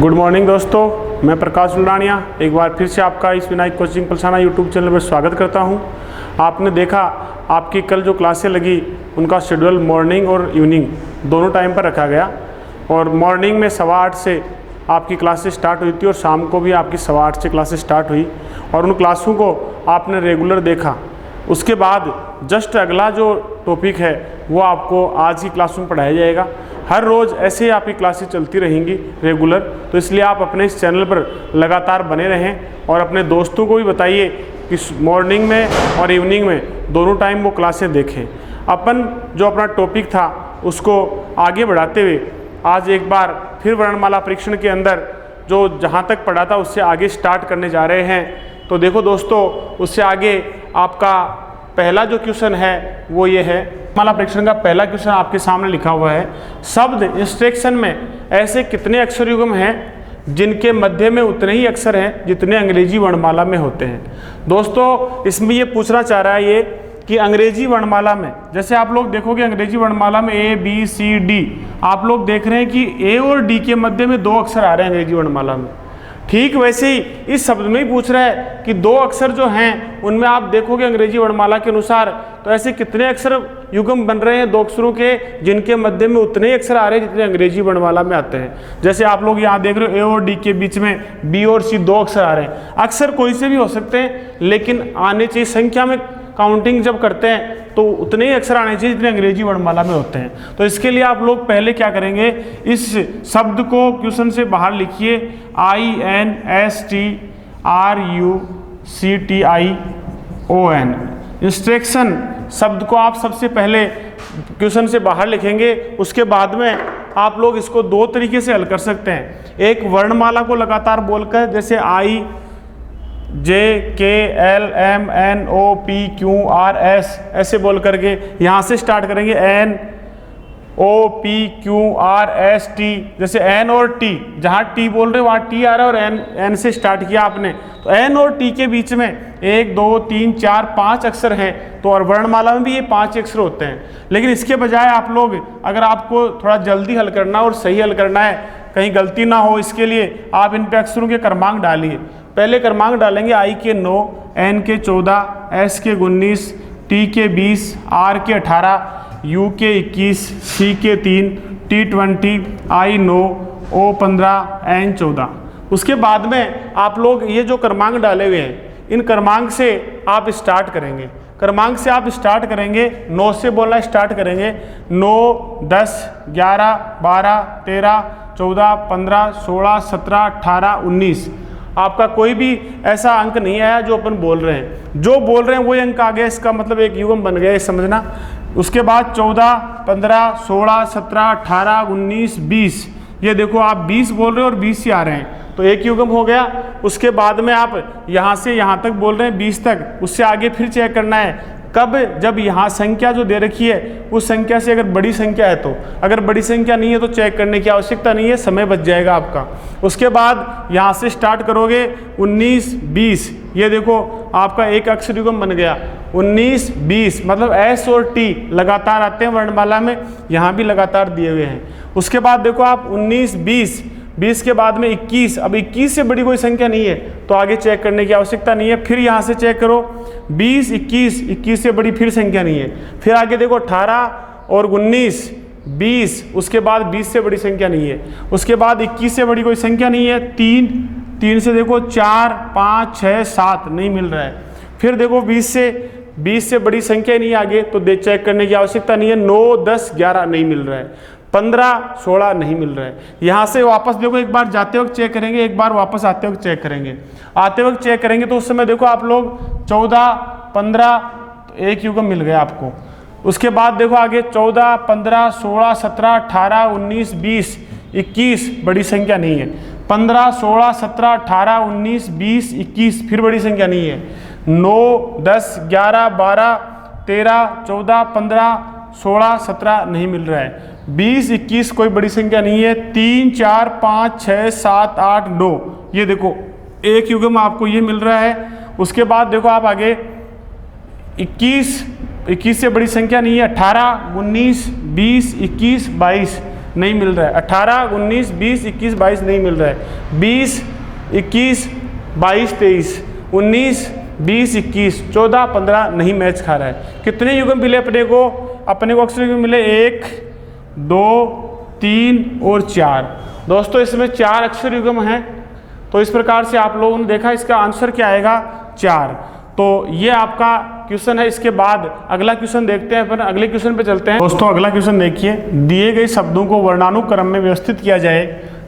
Good morning दोस्तों, मैं प्रकाश लुलानिया एक बार फिर से आपका इस Vinayak coaching Palsana YouTube channel पर स्वागत करता हूं। आपने देखा आपकी कल जो क्लासें लगी उनका शेड्यूल मॉर्निंग और इवनिंग दोनों टाइम पर रखा गया और मॉर्निंग में 8:15 से आपकी क्लासेस स्टार्ट हुई थी और शाम को भी आपकी 8:15 से क्लासेस स्टार्ट हुई और उन क्लासों को आपने रेगुलर देखा। उसके बाद जस्ट अगला जो टॉपिक है वो आपको आज की क्लास में पढ़ाया जाएगा। हर रोज़ ऐसे ही आपकी क्लासेस चलती रहेंगी रेगुलर, तो इसलिए आप अपने इस चैनल पर लगातार बने रहें और अपने दोस्तों को भी बताइए कि मॉर्निंग में और इवनिंग में दोनों टाइम वो क्लासें देखें। अपन जो अपना टॉपिक था उसको आगे बढ़ाते हुए आज एक बार फिर वर्णमाला परीक्षण के अंदर जो जहाँ तक पढ़ा था उससे आगे स्टार्ट करने जा रहे हैं। तो देखो दोस्तों, उससे आगे आपका पहला जो क्वेश्चन है वो ये है। वर्णमाला परीक्षण का पहला क्वेश्चन आपके सामने लिखा हुआ है, शब्द इंस्ट्रक्शन में ऐसे कितने अक्षर युग्म हैं जिनके मध्य में उतने ही अक्षर हैं जितने अंग्रेजी वर्णमाला में होते हैं। दोस्तों, इसमें ये पूछना चाह रहा है ये कि अंग्रेजी वर्णमाला में, जैसे आप लोग देखोगे अंग्रेजी वर्णमाला में ए बी सी डी, आप लोग देख रहे हैं कि ए और डी के मध्य में 2 अक्षर आ रहे हैं अंग्रेजी वर्णमाला में। ठीक वैसे ही इस शब्द में ही पूछ रहा है कि 2 अक्षर जो हैं उनमें आप देखोगे अंग्रेजी वर्णमाला के अनुसार तो ऐसे कितने अक्षर युग्म बन रहे हैं 2 अक्षरों के जिनके मध्य में उतने ही अक्षर आ रहे हैं जितने अंग्रेजी वर्णमाला में आते हैं। जैसे आप लोग यहाँ देख रहे हो ए और डी के बीच में बी और सी 2 अक्षर आ रहे हैं। अक्षर कोई से भी हो सकते हैं लेकिन आने चाहिए, संख्या में काउंटिंग जब करते हैं तो उतने ही अक्षर आने चाहिए जितने अंग्रेजी वर्णमाला में होते हैं। तो इसके लिए आप लोग पहले क्या करेंगे, इस शब्द को क्वेश्चन से बाहर लिखिए, INSTRUCTION। इंस्ट्रक्शन शब्द को आप सबसे पहले क्वेश्चन से बाहर लिखेंगे। उसके बाद में आप लोग इसको 2 तरीके से हल कर सकते हैं। एक वर्णमाला को लगातार बोलकर, जैसे IJKLMNOPQRS ऐसे बोल करके यहाँ से स्टार्ट करेंगे, NOPQRST। जैसे N और T, जहाँ T बोल रहे वहाँ T आ रहा है और N से स्टार्ट किया आपने, तो N और T के बीच में 1 2 3 4 5 अक्षर हैं। तो और वर्णमाला में भी ये 5 अक्षर होते हैं। लेकिन इसके बजाय आप लोग, अगर आपको थोड़ा जल्दी हल करना और सही हल करना है, कहीं गलती ना हो, इसके लिए आप इन पे अक्षरों के क्रमांक डालिए। पहले क्रमांक डालेंगे I के 9, N के 14, S के 19, T के 20, R के 18, U के 21, C के 3, T 20, I 9, O 15, N 14। उसके बाद में आप लोग ये जो क्रमांक डाले हुए हैं इन क्रमांक से आप स्टार्ट करेंगे। क्रमांक से आप स्टार्ट करेंगे, 9 से बोलना स्टार्ट करेंगे। 9 10 11 12 13 14 15 16 17 18 19। आपका कोई भी ऐसा अंक नहीं आया जो अपन बोल रहे हैं, जो बोल रहे हैं वही अंक आ गया, इसका मतलब एक युग्म बन गया, ये समझना। उसके बाद 14 15 16 17 18 19 20, ये देखो आप 20 बोल रहे हो और 20 ही आ रहे हैं, तो एक युग्म हो गया। उसके बाद में आप यहाँ से यहाँ तक बोल रहे हैं 20 तक, उससे आगे फिर चेक करना है कब, जब यहाँ संख्या जो दे रखी है उस संख्या से अगर बड़ी संख्या है तो, अगर बड़ी संख्या नहीं है तो चेक करने की आवश्यकता नहीं है, समय बच जाएगा आपका। उसके बाद यहाँ से स्टार्ट करोगे 19 20, ये देखो आपका एक अक्षर युग्म बन गया 19 20, मतलब S और T लगातार आते हैं वर्णमाला में, यहाँ भी लगातार दिए हुए हैं। उसके बाद देखो आप 19 20 20 के बाद में 21, अब 21 से बड़ी कोई संख्या नहीं है तो आगे चेक करने की आवश्यकता नहीं है। फिर यहाँ से चेक करो 20 21, 21 से बड़ी फिर संख्या नहीं है। फिर आगे देखो 18 और 19 20, उसके बाद 20 से बड़ी संख्या नहीं है। उसके बाद 21 से बड़ी कोई संख्या नहीं है। 3 से देखो 4 5 6 7 नहीं मिल रहा है। फिर देखो 20 से बड़ी संख्या नहीं आगे तो चेक करने की आवश्यकता नहीं है। 9 10 11 नहीं मिल रहा है। 15 16 नहीं मिल रहा है। यहाँ से वापस देखो, एक बार जाते वक्त चेक करेंगे, एक बार वापस आते वक्त चेक करेंगे। आते वक्त चेक करेंगे तो उस समय देखो आप लोग 14 15, तो एक युग्म मिल गया आपको। उसके बाद देखो आगे 14 15 16 17 18 19 20 21, बड़ी संख्या नहीं है। 15 16 17 18 19 20 21, फिर बड़ी संख्या नहीं है। 9 10 11 12 13 14 15 16 17 नहीं मिल रहा है। 20 21 कोई बड़ी संख्या नहीं है। 3 4 5 6 7 8 9, ये देखो एक युग्म आपको ये मिल रहा है। उसके बाद देखो आप आगे 21 से बड़ी संख्या नहीं है। 18 19 20 21 22, नहीं मिल रहा है। 18, 19, 20, 21, 22 नहीं मिल रहा है। 20, 21, 22, 23, 19, 20, 21, 14, 15 नहीं मैच खा रहा है। कितने युग्म मिले अपने को? अपने को अक्षर युग्म मिले 1, 2, 3 और 4। दोस्तों इसमें 4 अक्षर युग्म हैं। तो इस प्रकार से आप लोगों ने देखा इसका आंसर क्या आएगा 4। तो ये आपका क्वेश्चन है। इसके बाद अगला क्वेश्चन देखते हैं, फिर अगले क्वेश्चन पे चलते हैं। दोस्तों अगला क्वेश्चन देखिए, दिए गए शब्दों को वर्णानुक्रम में व्यवस्थित किया जाए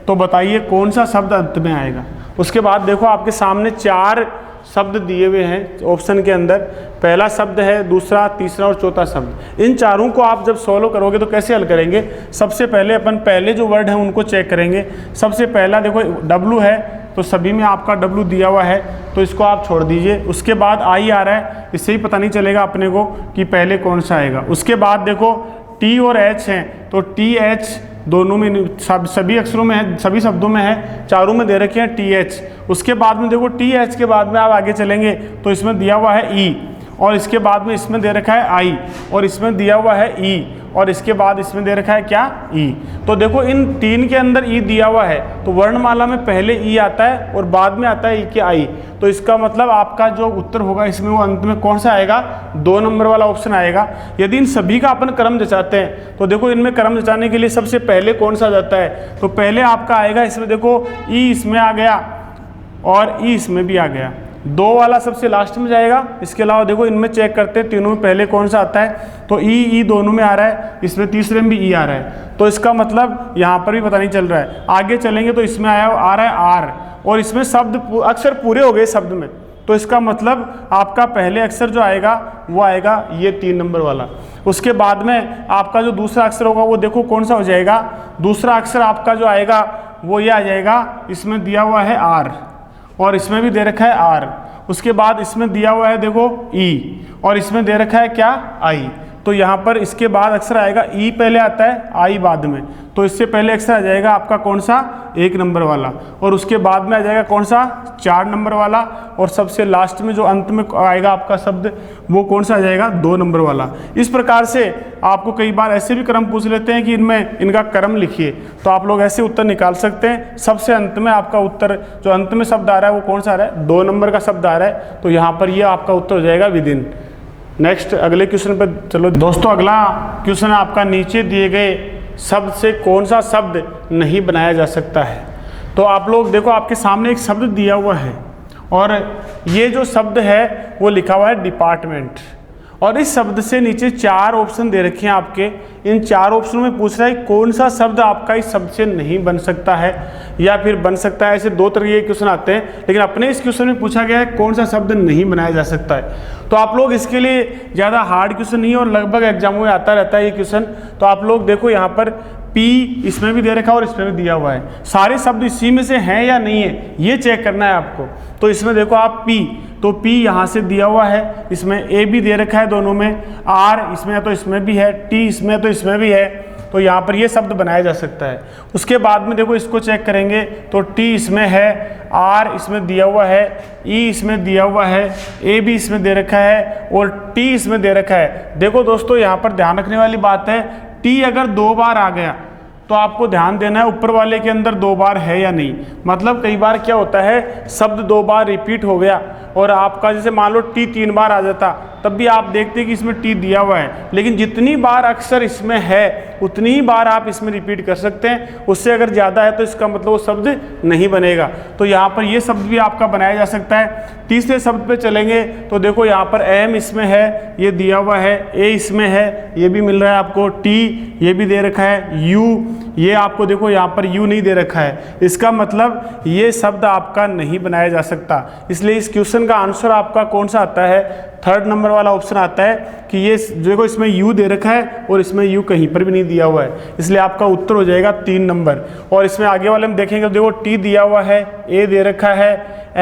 तो बताइए कौन सा शब्द अंत में आएगा। उसके बाद देखो आपके सामने 4 शब्द दिए हुए हैं ऑप्शन के अंदर। पहला शब्द है, दूसरा, तीसरा और चौथा शब्द। इन चारों को आप जब सॉल्व करोगे तो कैसे हल करेंगे? सबसे पहले अपन पहले जो वर्ड हैं उनको चेक करेंगे। सबसे पहला देखो W है, तो सभी में आपका W दिया हुआ है, तो इसको आप छोड़ दीजिए। उसके बाद I आ रहा है, इससे ही पता नहीं चलेगा अपने को कि पहले कौन सा आएगा। उसके बाद देखो T और H हैं, तो TH दोनों में सभी अक्षरों में है, सभी शब्दों में है, चारों में दे रखे हैं TH। उसके बाद में देखो TH के बाद में आप आगे चलेंगे तो इसमें दिया हुआ है E, और इसके बाद में इसमें दे रखा है I, और इसमें दिया हुआ है E, और इसके बाद इसमें दे रखा है क्या? E। तो देखो इन 3 के अंदर E दिया हुआ है, तो वर्णमाला में पहले E आता है और बाद में आता है E के I। तो इसका मतलब आपका जो उत्तर होगा इसमें वो अंत में कौन सा आएगा? 2 नंबर वाला ऑप्शन आएगा। यदि इन सभी का अपन क्रम जचाते हैं तो देखो इनमें क्रम जचाने के लिए सबसे पहले कौन सा जाता है? तो पहले आपका आएगा इसमें देखो E इसमें आ गया और E इसमें भी आ गया। 2 वाला सबसे लास्ट में जाएगा। इसके अलावा देखो इनमें चेक करते हैं तीनों में पहले कौन सा आता है, तो ई दोनों में आ रहा है, इसमें तीसरे में भी ई आ रहा है। तो इसका मतलब यहाँ पर भी पता नहीं चल रहा है। आगे चलेंगे तो इसमें आ रहा है आर, और इसमें शब्द अक्षर पूरे हो गए शब्द में। तो इसका मतलब आपका पहले अक्षर जो आएगा वो आएगा ये 3 नंबर वाला। उसके बाद में आपका जो दूसरा अक्षर होगा वो देखो कौन सा हो जाएगा। दूसरा अक्षर आपका जो आएगा वो ये आ जाएगा, इसमें दिया हुआ है आर और इसमें भी दे रखा है आर। उसके बाद इसमें दिया हुआ है देखो ई, और इसमें दे रखा है क्या? आई। तो यहाँ पर इसके बाद अक्षर आएगा ई पहले आता है, आई बाद में। तो इससे पहले अक्षर आ जाएगा आपका कौन सा? 1 नंबर वाला, और उसके बाद में आ जाएगा कौन सा? 4 नंबर वाला, और सबसे लास्ट में जो अंत में आएगा आपका शब्द वो कौन सा आ जाएगा? 2 नंबर वाला। इस प्रकार से आपको कई बार ऐसे भी क्रम पूछ लेते हैं कि इनमें इनका क्रम लिखिए, तो आप लोग ऐसे उत्तर निकाल सकते हैं। सबसे अंत में आपका उत्तर जो अंत में शब्द आ रहा है वो कौन सा आ रहा है? 2 नंबर का शब्द आ रहा है। तो यहाँ पर ये आपका उत्तर हो जाएगा विदिन। नेक्स्ट अगले क्वेश्चन पर चलो दोस्तों। अगला क्वेश्चन आपका, नीचे दिए गए शब्द से कौन सा शब्द नहीं बनाया जा सकता है। तो आप लोग देखो आपके सामने एक शब्द दिया हुआ है, और ये जो शब्द है वो लिखा हुआ है डिपार्टमेंट, और इस शब्द से नीचे 4 ऑप्शन दे रखे हैं आपके। इन 4 ऑप्शनों में पूछ रहा है कौन सा शब्द आपका इस शब्द से नहीं बन सकता है या फिर बन सकता है। ऐसे 2 तरह के क्वेश्चन आते हैं, लेकिन अपने इस क्वेश्चन में पूछा गया है कौन सा शब्द नहीं बनाया जा सकता है। तो आप लोग इसके लिए ज़्यादा हार्ड क्वेश्चन नहीं है, और लगभग एग्जामों में आता रहता है ये क्वेश्चन। तो आप लोग देखो यहाँ पर पी इसमें भी दे रखा है और इसमें भी दिया हुआ है। सारे शब्द इसी में से हैं या नहीं है ये चेक करना है आपको। तो इसमें देखो आप पी, तो P यहाँ से दिया हुआ है, इसमें A भी दे रखा है दोनों में, R इसमें है तो इसमें भी है, T इसमें है तो इसमें भी है। तो यहाँ पर ये शब्द बनाया जा सकता है। उसके बाद में देखो इसको चेक करेंगे तो T इसमें है, R इसमें दिया हुआ है, E इसमें दिया हुआ है, A भी इसमें दे रखा है और T इसमें दे रखा है। देखो दोस्तों यहाँ पर ध्यान रखने वाली बात है, T अगर 2 बार आ गया तो आपको ध्यान देना है ऊपर वाले के अंदर 2 बार है या नहीं। मतलब कई बार क्या होता है, शब्द 2 बार रिपीट हो गया और आपका जैसे मान लो T 3 बार आ जाता, तब भी आप देखते कि इसमें T दिया हुआ है, लेकिन जितनी बार अक्षर इसमें है उतनी ही बार आप इसमें रिपीट कर सकते हैं। उससे अगर ज़्यादा है तो इसका मतलब वो शब्द नहीं बनेगा। तो यहाँ पर ये शब्द भी आपका बनाया जा सकता है। तीसरे शब्द पे चलेंगे तो देखो यहाँ पर M इसमें है, ये दिया हुआ है, A इसमें है, ये भी मिल रहा है आपको, T ये भी दे रखा है, U ये आपको देखो यहाँ पर U नहीं दे रखा है। इसका मतलब ये शब्द आपका नहीं बनाया जा सकता। इसलिए इस क्वेश्चन का आंसर आपका कौन सा आता है? 3rd नंबर वाला ऑप्शन आता है कि ये देखो इसमें U दे रखा है और इसमें U कहीं पर भी नहीं दिया हुआ है, इसलिए आपका उत्तर हो जाएगा 3 नंबर। और इसमें आगे वाले में देखेंगे देखो T दिया हुआ है, A दे रखा है,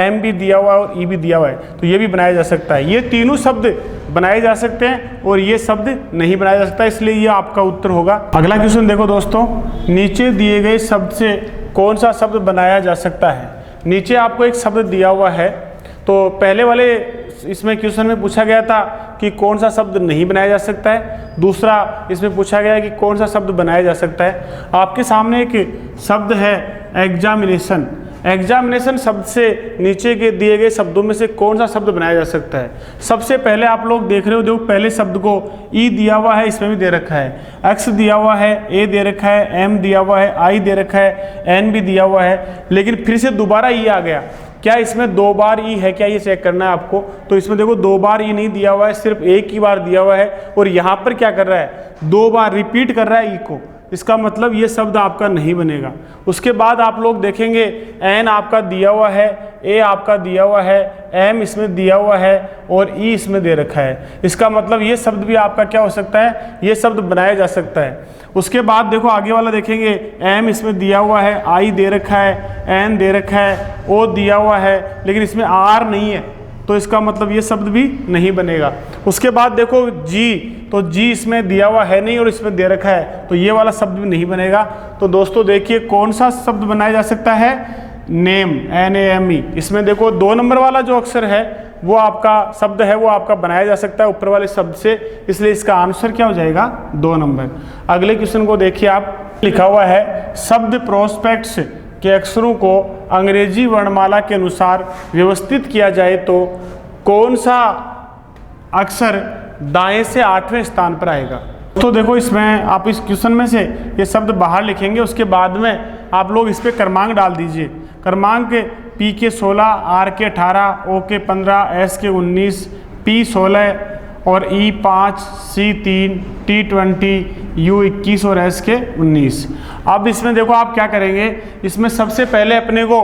M भी दिया हुआ है और E भी दिया हुआ है, तो ये भी बनाया जा सकता है। ये तीनों शब्द बनाए जा सकते हैं और ये शब्द नहीं बनाया जा सकता, इसलिए ये आपका उत्तर होगा। अगला क्वेश्चन देखो दोस्तों, नीचे दिए गए शब्द से कौन सा शब्द बनाया जा सकता है। नीचे आपको एक शब्द दिया हुआ है, तो पहले वाले इसमें क्वेश्चन में पूछा गया था कि कौन सा शब्द नहीं बनाया जा सकता है, दूसरा इसमें पूछा गया है कि कौन सा शब्द बनाया जा सकता है। आपके सामने एक शब्द है एग्जामिनेशन। एग्जामिनेशन शब्द से नीचे के दिए गए शब्दों में से कौन सा शब्द बनाया जा सकता है। सबसे पहले आप लोग देख रहे हो, देखो पहले शब्द को ई दिया हुआ है, इसमें भी दे रखा है, एक्स दिया हुआ है, ए दे रखा है, एम दिया हुआ है, आई दे रखा है, एन भी दिया हुआ है, लेकिन फिर से दोबारा ई आ गया। क्या इसमें 2 बार ई है क्या, ये चेक करना है आपको। तो इसमें देखो 2 बार ई नहीं दिया हुआ है, सिर्फ एक ही बार दिया हुआ है, और यहाँ पर क्या कर रहा है, 2 बार रिपीट कर रहा है ई को। इसका मतलब ये शब्द आपका नहीं बनेगा। उसके बाद आप लोग देखेंगे एन आपका दिया हुआ है, ए आपका दिया हुआ है, एम इसमें दिया हुआ है, और ई इसमें दे रखा है। इसका मतलब ये शब्द भी आपका क्या हो सकता है, ये शब्द बनाया जा सकता है। उसके बाद देखो आगे वाला देखेंगे, एम इसमें दिया हुआ है, आई दे रखा है, एन दे रखा है, ओ दिया हुआ है, लेकिन इसमें आर नहीं है, तो इसका मतलब ये शब्द भी नहीं बनेगा। उसके बाद देखो जी, तो जी इसमें दिया हुआ है नहीं और इसमें दे रखा है, तो ये वाला शब्द भी नहीं बनेगा। तो दोस्तों देखिए कौन सा शब्द बनाया जा सकता है, नेम, NAME। इसमें देखो 2 नंबर वाला जो अक्षर है वो आपका शब्द है, वो आपका बनाया जा सकता है ऊपर वाले शब्द से, इसलिए इसका आंसर क्या हो जाएगा, 2 नंबर। अगले क्वेश्चन को देखिए आप, लिखा हुआ है शब्द प्रोस्पेक्ट्स के अक्षरों को अंग्रेजी वर्णमाला के अनुसार व्यवस्थित किया जाए तो कौन सा अक्षर दाएं से 8वें स्थान पर आएगा। तो देखो इसमें आप इस क्वेश्चन में से ये शब्द बाहर लिखेंगे, उसके बाद में आप लोग इस पर क्रमांक डाल दीजिए। क्रमांक पी के 16, आर के 18, ओ के 15, एस के 19, पी 16 और ई 5, सी 3, टी 20, यू 21 और एस के 19। अब इसमें देखो आप क्या करेंगे, इसमें सबसे पहले अपने को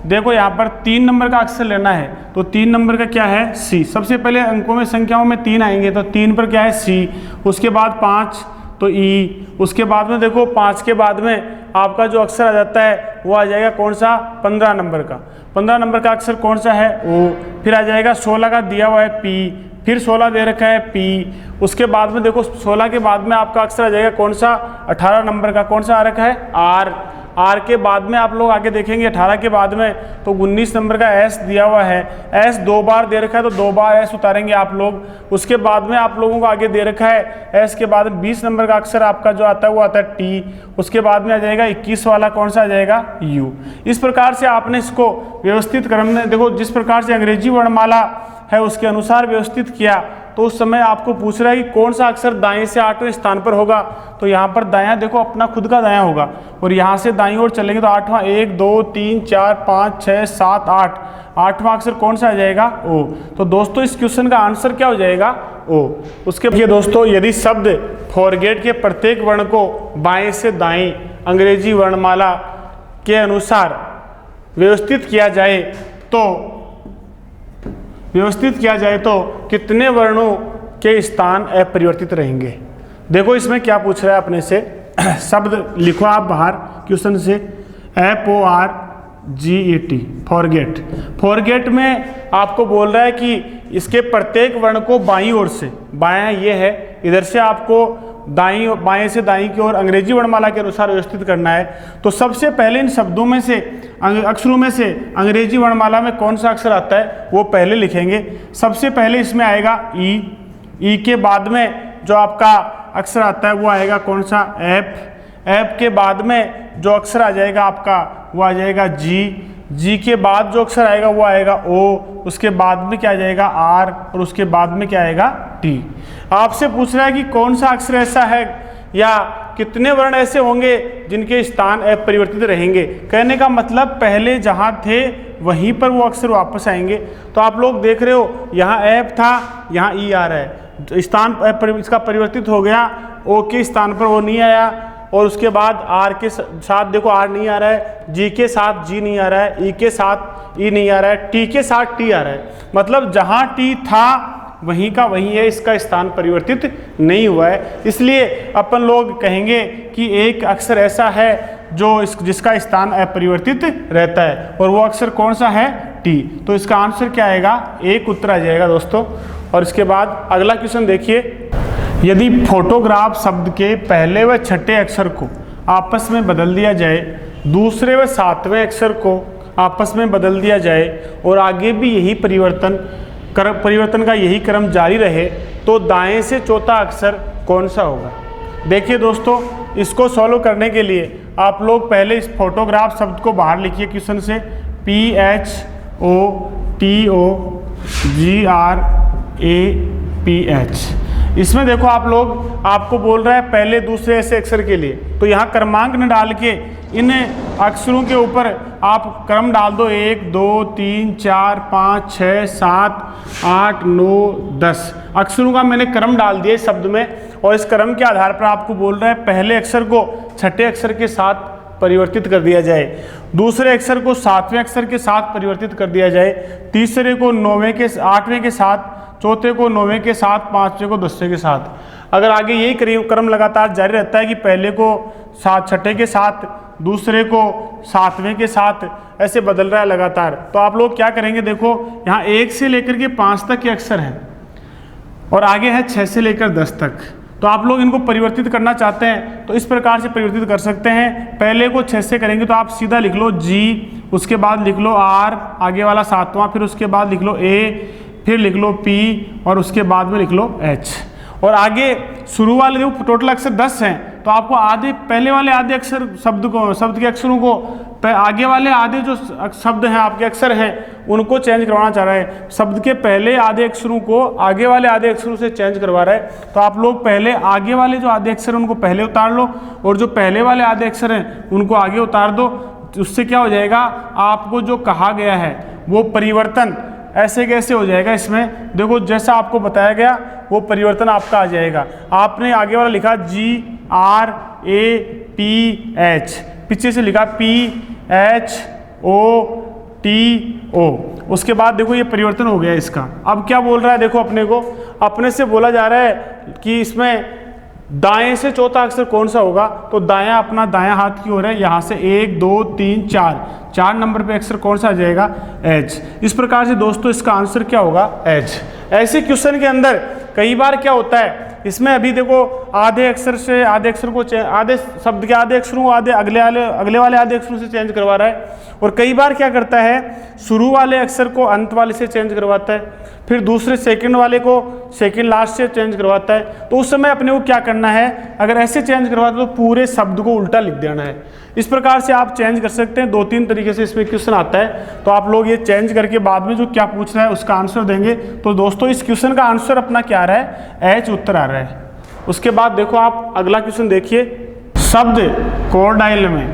देखो यहाँ पर 3 नंबर का अक्षर लेना है, तो 3 नंबर का क्या है, सी। सबसे पहले अंकों में संख्याओं में 3 आएंगे, तो 3 पर क्या है, सी। उसके बाद 5 तो ई। उसके बाद में देखो 5 के बाद में आपका जो अक्षर आ जाता है वो आ जाएगा कौन सा, 15 नंबर का। 15 नंबर का अक्षर कौन सा है, ओ। फिर आ जाएगा 16 का दिया हुआ है पी, फिर 16 दे रखा है पी। उसके बाद में देखो 16 के बाद में आपका अक्षर आ जाएगा कौन सा, 18 नंबर का कौन सा आ रखा है, आर। आर के बाद में आप लोग आगे देखेंगे 18 के बाद में तो 19 नंबर का एस दिया हुआ है, एस 2 बार दे रखा है, तो 2 बार एस उतारेंगे आप लोग। उसके बाद में आप लोगों को आगे दे रखा है एस के बाद 20 नंबर का अक्षर आपका जो आता है वो आता है टी। उसके बाद में आ जाएगा 21 वाला कौन सा आ जाएगा, यू। इस प्रकार से आपने इसको व्यवस्थित क्रम में, देखो जिस प्रकार से अंग्रेजी वर्णमाला है उसके अनुसार व्यवस्थित किया, तो उस समय आपको पूछ रहा है कि कौन सा अक्षर दाएं से 8वें स्थान पर होगा। तो यहाँ पर दायां देखो अपना खुद का दायां होगा, और यहाँ से दाईं ओर चलेंगे तो 8वां, 1 2 3 4 5 6 7 8, 8वां अक्षर कौन सा आ जाएगा, ओ। तो दोस्तों इस क्वेश्चन का आंसर क्या हो जाएगा, ओ। उसके बाद दोस्तों यदि शब्द फॉरगेट के प्रत्येक वर्ण को बाएं से दाएं अंग्रेजी वर्णमाला के अनुसार व्यवस्थित किया जाए तो कितने वर्णों के स्थान अपरिवर्तित रहेंगे। देखो इसमें क्या पूछ रहा है अपने से, शब्द लिखो आप बाहर क्वेश्चन से, FORGET, फॉरगेट। फॉरगेट में आपको बोल रहा है कि इसके प्रत्येक वर्ण को बाईं ओर से, बायां ये है, इधर से आपको बाएं से दाईं की ओर अंग्रेजी वर्णमाला के अनुसार व्यवस्थित करना है। तो सबसे पहले इन शब्दों में से, अक्षरों में से अंग्रेजी वर्णमाला में कौन सा अक्षर आता है वो पहले लिखेंगे। सबसे पहले इसमें आएगा ई। ई के बाद में जो आपका अक्षर आता है वो आएगा कौन सा, एफ। एफ के बाद में जो अक्षर आ जाएगा आपका वो आ जाएगा जी। जी के बाद जो अक्षर आएगा वो आएगा ओ। उसके बाद में क्या आ जाएगा, आर। और उसके बाद में क्या आएगा, टी। आपसे पूछ रहा है कि कौन सा अक्षर ऐसा है या कितने वर्ण ऐसे होंगे जिनके स्थान अपरिवर्तित रहेंगे। कहने का मतलब पहले जहाँ थे वहीं पर वो अक्षर वापस आएंगे। तो आप लोग देख रहे हो यहाँ एफ था, यहाँ ई आ रहा है, स्थान इसका परिवर्तित हो गया, ओ के स्थान पर वो नहीं आया। और उसके बाद आर के साथ देखो आर नहीं आ रहा है, जी के साथ जी नहीं आ रहा है, ई के साथ ई नहीं आ रहा है, टी के साथ टी आ रहा है। मतलब जहाँ टी था वहीं का वहीं है, इसका स्थान परिवर्तित नहीं हुआ है। इसलिए अपन लोग कहेंगे कि एक अक्षर ऐसा है जो जिसका स्थान अपरिवर्तित रहता है, और वो अक्षर कौन सा है, टी। तो इसका आंसर क्या आएगा, एक उत्तर आ जाएगा दोस्तों। और इसके बाद अगला क्वेश्चन देखिए, यदि फोटोग्राफ शब्द के पहले व छठे अक्षर को आपस में बदल दिया जाए, दूसरे व 7वें अक्षर को आपस में बदल दिया जाए और आगे भी यही परिवर्तन परिवर्तन का यही क्रम जारी रहे तो दाएं से चौथा अक्षर कौन सा होगा। देखिए दोस्तों, इसको सॉल्व करने के लिए आप लोग पहले इस फोटोग्राफ शब्द को बाहर लिखिए क्वेश्चन से, PHOTOGRAPH। इसमें देखो आप लोग, आपको बोल रहा है पहले दूसरे ऐसे अक्षर के लिए, तो यहाँ क्रमांक न डाल के इन अक्षरों के ऊपर आप क्रम डाल दो, 1 2 3 4 5 6 7 8 9 10 अक्षरों का मैंने क्रम डाल दिया इस शब्द में। और इस क्रम के आधार पर आपको बोल रहा है पहले अक्षर को छठे अक्षर के साथ परिवर्तित कर दिया जाए, दूसरे अक्षर को सातवें अक्षर के साथ परिवर्तित कर दिया जाए, तीसरे को आठवें के साथ, चौथे को 9वें के साथ, पांचवें को 10वें के साथ। अगर आगे यही क्रम लगातार जारी रहता है कि पहले को छठे के साथ, दूसरे को सातवें के साथ, ऐसे बदल रहा है लगातार, तो आप लोग क्या करेंगे, देखो यहाँ 1 से लेकर के 5 तक के अक्षर हैं और आगे है 6 से लेकर 10 तक। तो आप लोग इनको परिवर्तित करना चाहते हैं तो इस प्रकार से परिवर्तित कर सकते हैं। पहले को 6 से करेंगे तो आप सीधा लिख लो G, उसके बाद लिख लो R, आगे वाला 7वां, फिर उसके बाद लिख लो A, फिर लिख लो P और उसके बाद में लिख लो H। और आगे शुरू वाले जो टोटल अक्षर 10 हैं तो आपको पहले वाले आधे अक्षर शब्द के अक्षरों को आगे वाले आधे जो शब्द हैं आपके अक्षर हैं उनको चेंज करवाना चाह रहा है। शब्द के पहले आधे अक्षरों को आगे वाले आधे अक्षरों से चेंज करवा रहा है। तो आप लोग पहले आगे वाले जो आधे अक्षर हैं उनको पहले उतार लो और जो पहले वाले आधे अक्षर हैं उनको आगे उतार दो। उससे क्या हो जाएगा, आपको जो कहा गया है वो परिवर्तन ऐसे कैसे हो जाएगा, इसमें देखो जैसा आपको बताया गया वो परिवर्तन आपका आ जाएगा। आपने आगे वाला लिखा GRAPH, पीछे से लिखा PHOTO, उसके बाद देखो ये परिवर्तन हो गया इसका। अब क्या बोल रहा है, देखो अपने से बोला जा रहा है कि इसमें दाएं से चौथा अक्षर कौन सा होगा, तो दायां अपना दायां हाथ की ओर है, यहाँ से 1 2 3 4 नंबर पे अक्षर कौन सा आ जाएगा, H। इस प्रकार से दोस्तों इसका आंसर क्या होगा, H। ऐसे क्वेश्चन के अंदर कई बार क्या होता है, इसमें अभी देखो आधे अक्षर से आधे अक्षर को आधे शब्द के आधे अक्षरों को अगले वाले आधे अक्षरों से चेंज करवा रहा है। और कई बार क्या करता है, शुरू वाले अक्षर को अंत वाले से चेंज करवाता है, फिर दूसरे सेकंड वाले को सेकंड लास्ट से चेंज करवाता है। तो उस समय अपने को क्या करना है, अगर ऐसे चेंज करवाते तो पूरे शब्द को उल्टा लिख देना है। इस प्रकार से आप चेंज कर सकते हैं, 2-3 तरीके से इसमें क्वेश्चन आता है। तो आप लोग ये चेंज करके बाद में जो क्या पूछ रहा है उसका आंसर देंगे। तो दोस्तों इस क्वेश्चन का आंसर अपना क्या आ रहा है, H उत्तर आ रहा है। उसके बाद देखो आप अगला क्वेश्चन देखिए, शब्द कोर्डाइल में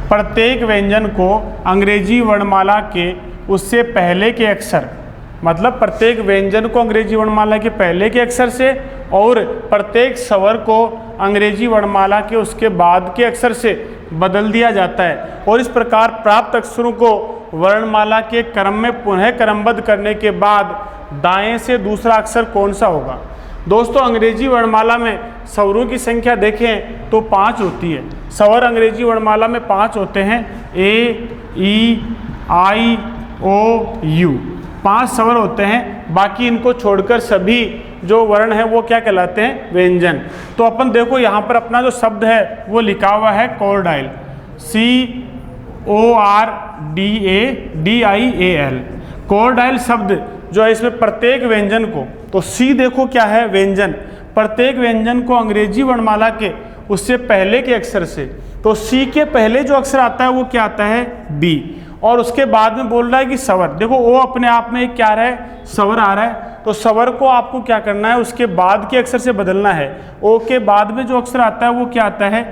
प्रत्येक व्यंजन को अंग्रेजी वर्णमाला के उससे पहले के अक्षर, मतलब प्रत्येक व्यंजन को अंग्रेजी वर्णमाला के पहले के अक्षर से और प्रत्येक स्वर को अंग्रेजी वर्णमाला के उसके बाद के अक्षर से बदल दिया जाता है। और इस प्रकार प्राप्त अक्षरों को वर्णमाला के क्रम में पुनः क्रमबद्ध करने के बाद दाएं से दूसरा अक्षर कौन सा होगा। दोस्तों अंग्रेजी वर्णमाला में स्वरों की संख्या देखें तो 5 होती है। स्वर अंग्रेजी वर्णमाला में 5 होते हैं, A-E-I-O-U 5 स्वर होते हैं। बाकी इनको छोड़कर सभी जो वर्ण है वो क्या कहलाते हैं, व्यंजन। तो अपन देखो यहाँ पर अपना जो शब्द है वो लिखा हुआ है कोर्डाइल, CORDADIAL। कोर्डाइल शब्द जो है इसमें प्रत्येक व्यंजन को, तो C देखो क्या है, व्यंजन, प्रत्येक व्यंजन को अंग्रेजी वर्णमाला के उससे पहले के अक्षर से, तो C के पहले जो अक्षर आता है वो क्या आता है, B। और उसके बाद में बोल रहा है कि स्वर, देखो O अपने आप में एक क्या आ रहा है, स्वर आ रहा है। तो स्वर को आपको क्या करना है, उसके बाद के अक्षर से बदलना है। O के बाद में जो अक्षर आता है वो क्या आता है,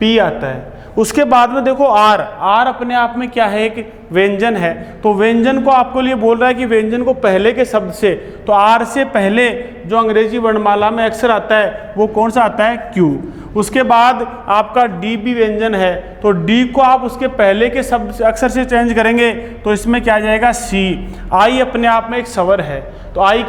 P आता है। उसके बाद में देखो R अपने आप में क्या है, एक व्यंजन है। तो व्यंजन को आपको लिए बोल रहा है कि व्यंजन को पहले के शब्द से, तो R से पहले जो अंग्रेजी वर्णमाला में अक्षर आता है वो कौन सा आता है, Q। उसके बाद आपका D भी व्यंजन है, तो D को आप उसके पहले के शब्द अक्षर से चेंज करेंगे तो इसमें क्या आ जाएगा, C। I अपने आप में एक स्वर है, तो I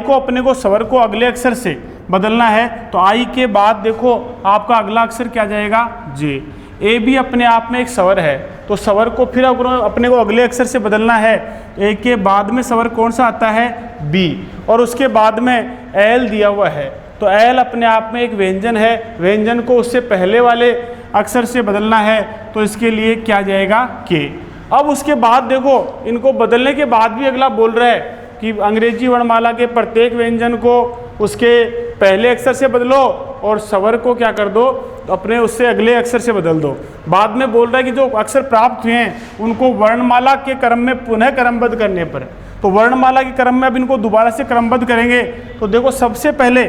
को अपने को स्वर को अगले अक्षर से बदलना है। तो I के बाद देखो आपका अगला अक्षर क्या जाएगा, J। A भी अपने आप में एक स्वर है, तो स्वर को फिर अपने को अगले अक्षर से बदलना है। A के बाद में स्वर कौन सा आता है, B। और उसके बाद में L दिया हुआ है, तो L अपने आप में एक व्यंजन है, व्यंजन को उससे पहले वाले अक्षर से बदलना है, तो इसके लिए क्या जाएगा, K। अब उसके बाद देखो इनको बदलने के बाद भी अगला बोल रहा है कि अंग्रेजी वर्णमाला के प्रत्येक व्यंजन को उसके पहले अक्षर से बदलो और स्वर को क्या कर दो, अपने उससे अगले अक्षर से बदल दो। बाद में बोल रहा है कि जो अक्षर प्राप्त हुए हैं उनको वर्णमाला के क्रम में पुनः क्रमबद्ध करने पर, तो वर्णमाला के क्रम में अब इनको दोबारा से क्रमबद्ध करेंगे। तो देखो सबसे पहले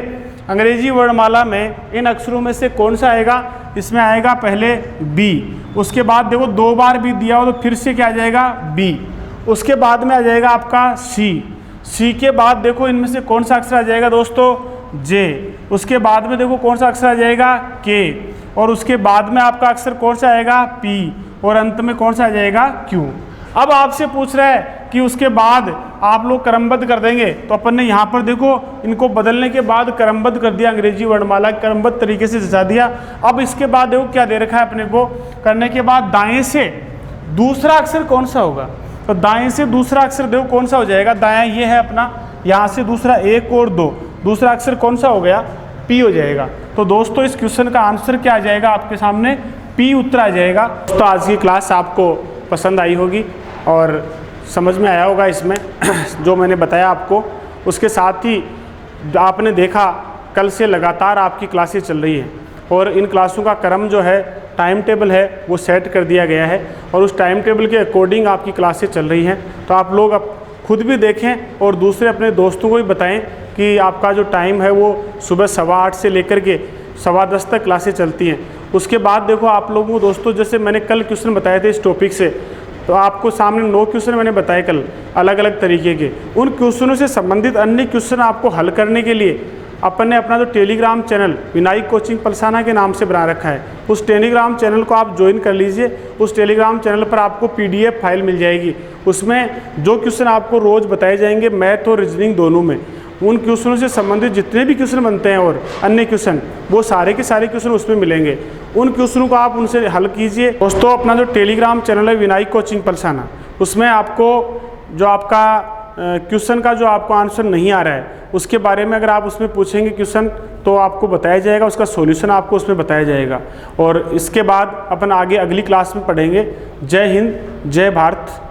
अंग्रेजी वर्णमाला में इन अक्षरों में से कौन सा आएगा, इसमें आएगा पहले बी, उसके बाद देखो 2 बार बी दिया हो तो फिर से क्या आ जाएगा बी, उसके बाद में आ जाएगा आपका सी, सी के बाद देखो इनमें से कौन सा अक्षर आ जाएगा दोस्तों जे, उसके बाद में देखो कौन सा अक्षर आ जाएगा के, और उसके बाद में आपका अक्षर कौन सा आएगा पी, और अंत में कौन सा आ जाएगा क्यू। अब आपसे पूछ रहा है कि उसके बाद आप लोग क्रमबद्ध कर देंगे, तो अपन ने यहाँ पर देखो इनको बदलने के बाद क्रमबद्ध कर दिया, अंग्रेजी वर्णमाला क्रमबद्ध तरीके से दर्शा दिया। अब इसके बाद देखो क्या दे रखा है अपने को, करने के बाद दाएं से दूसरा अक्षर कौन सा होगा, तो दाएं से दूसरा अक्षर देखो कौन सा हो जाएगा, दायां ये है अपना, यहाँ से दूसरा 1 और 2, दूसरा अक्षर कौन सा हो गया पी हो जाएगा। तो दोस्तों इस क्वेश्चन का आंसर क्या आ जाएगा आपके सामने, पी उत्तर आ जाएगा। तो आज की क्लास आपको पसंद आई होगी और समझ में आया होगा इसमें जो मैंने बताया आपको। उसके साथ ही आपने देखा कल से लगातार आपकी क्लासेस चल रही हैं और इन क्लासों का क्रम जो है, टाइम टेबल है वो सेट कर दिया गया है और उस टाइम टेबल के अकॉर्डिंग आपकी क्लासेस चल रही हैं। तो आप लोग अब खुद भी देखें और दूसरे अपने दोस्तों को भी बताएं कि आपका जो टाइम है वो सुबह 8:15 से लेकर के 10:15 तक क्लासेस चलती हैं। उसके बाद देखो आप लोगों को दोस्तों, जैसे मैंने कल क्वेश्चन बताए थे इस टॉपिक से, तो आपको सामने 9 क्वेश्चन मैंने बताए कल अलग अलग तरीके के। उन क्वेश्चनों से संबंधित अन्य क्वेश्चन आपको हल करने के लिए अपन ने अपना जो Telegram channel Vinayak coaching Palsana के नाम से बना रखा है, उस टेलीग्राम चैनल को आप ज्वाइन कर लीजिए। उस टेलीग्राम चैनल पर आपको PDF फाइल मिल जाएगी, उसमें जो क्वेश्चन आपको रोज़ बताए जाएंगे मैथ और रीजनिंग दोनों में, उन क्वेश्चनों से संबंधित जितने भी क्वेश्चन बनते हैं और अन्य क्वेश्चन, वो सारे के सारे क्वेश्चन उसमें मिलेंगे। उन क्वेश्चनों को आप उनसे हल कीजिए। दोस्तों अपना जो टेलीग्राम चैनल है विनायक कोचिंग पलसाना, उसमें आपको जो आपका क्वेश्चन का जो आपको आंसर नहीं आ रहा है उसके बारे में अगर आप उसमें पूछेंगे क्वेश्चन तो आपको बताया जाएगा, उसका सॉल्यूशन आपको उसमें बताया जाएगा। और इसके बाद अपन आगे अगली क्लास में पढ़ेंगे। जय हिंद, जय भारत।